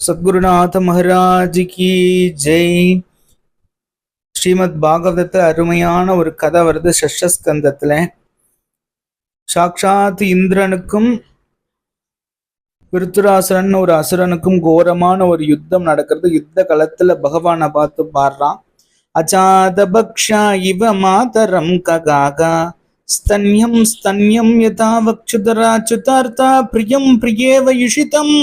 சத்குருநாத மகாராஜ் கி ஜெய். ஸ்ரீமத் பாகவதத்துல அருமையான ஒரு கதை வருது. ஷஷ்டஸ்கந்தத்துல சாக்ஷாத் இந்திரனுக்கும் விருத்துராசுரன் ஒரு அசுரனுக்கும் கோரமான ஒரு யுத்தம் நடக்கிறது. யுத்த களத்துல பகவானை பார்த்து பாடுறான். அஜாத பக்ஷா இவ மாதரம் ககாகா ஸ்தன்யம் ஸ்தன்யம் யதா வக்ஷுதராச்சுதார்த்தா பிரியம் பிரியேவ யுஷிதம்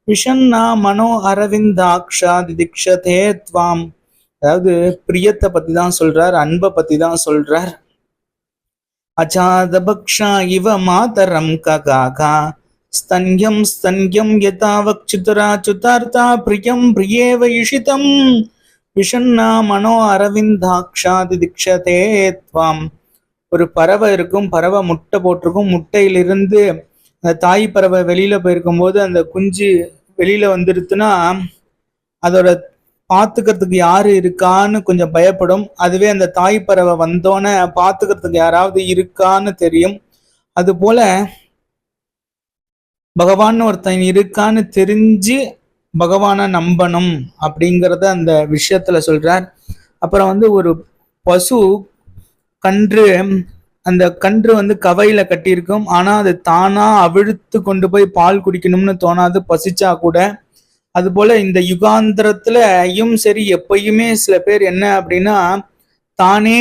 விஷன்னா மனோ அரவிந்தாக்ஷாதி திக்ஷதே துவாம். அதாவது பிரியத்தை பத்தி தான் சொல்றார், அன்பை பத்தி தான் சொல்றார். அஜாதபக்ஷா இவ மாதரம் ககாகா ஸ்தன்யம் ஸ்தன்யம் யதா வக்ஷுதராச்சுதார்த்தா பிரியம் பிரியேவ யுஷிதம் விஷன்னா மனோ அரவிந்தாக்ஷாதி திக்ஷதே துவாம். ஒரு பறவை இருக்கும், பறவை முட்டை போட்டிருக்கும். முட்டையிலிருந்து அந்த தாய் பறவை வெளியில போயிருக்கும் போது அந்த குஞ்சு வெளியில வந்துருச்சுன்னா அதோட பார்த்துக்கிறதுக்கு யாரு இருக்கான்னு கொஞ்சம் பயப்படும். அதுவே அந்த தாய் பறவை வந்தோன்னே பார்த்துக்கிறதுக்கு யாராவது இருக்கான்னு தெரியும். அது போல பகவான் ஒருத்தன் இருக்கான்னு தெரிஞ்சு பகவானை நம்பணும் அப்படிங்கிறத அந்த விஷயத்துல சொல்றார். அப்புறம் ஒரு பசு கன்று, அந்த கன்று கவையில கட்டியிருக்கும். ஆனா அது தானா அவிழ்த்து கொண்டு போய் பால் குடிக்கணும்னு தோணாது, பசிச்சா கூட. அது போல இந்த யுகாந்திரத்துலயும் சரி, எப்பயுமே சில பேர் என்ன அப்படின்னா தானே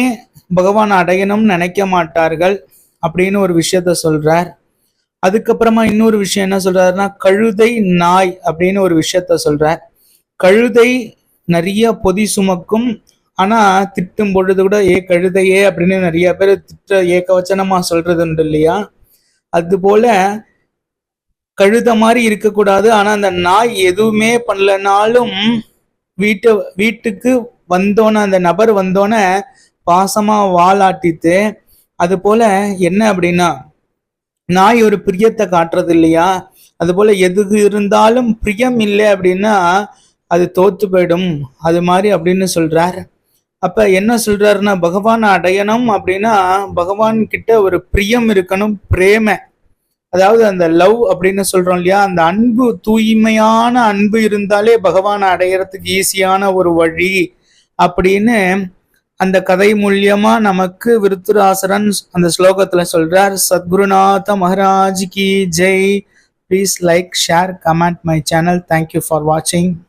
பகவான் அடையணும்னு நினைக்க மாட்டார்கள் அப்படின்னு ஒரு விஷயத்த சொல்றார். அதுக்கப்புறமா இன்னொரு விஷயம் என்ன சொல்றாருன்னா, கழுதை நாய் அப்படின்னு ஒரு விஷயத்த சொல்றார். கழுதை நிறைய பொதி சுமக்கும், ஆனா திட்டும் பொழுது கூட ஏ கழுதையே அப்படின்னு நிறைய பேர் திட்ட ஏகவச்சனமா சொல்றது உண்டு இல்லையா? அது போல கழுத மாதிரி இருக்கக்கூடாது. ஆனா அந்த நாய் எதுவுமே பண்ணலனாலும் வீட்டுக்கு வந்தோன்னே, அந்த நபர் வந்தோன்னே பாசமா வாலாட்டித்து, அது போல என்ன அப்படின்னா நாய் ஒரு பிரியத்தை காட்டுறது இல்லையா? அது போல எது இருந்தாலும் பிரியம் இல்லை அப்படின்னா அது தோத்து போயிடும், அது மாதிரி அப்படின்னு சொல்றார். அப்ப என்ன சொல்றாருன்னா, பகவான் அடையணும் அப்படின்னா பகவான் கிட்ட ஒரு பிரியம் இருக்கணும், பிரேம, அதாவது அந்த லவ் அப்படின்னு சொல்றோம் இல்லையா? அந்த அன்பு, தூய்மையான அன்பு இருந்தாலே பகவானை அடையறதுக்கு ஈஸியான ஒரு வழி அப்படின்னு அந்த கதை மூலியமா நமக்கு விருத்துராசுரன் அந்த ஸ்லோகத்துல சொல்றார். சத்குருநாத மகாராஜ் கி Jai. Please like, share, comment my channel. Thank you for வாட்சிங்.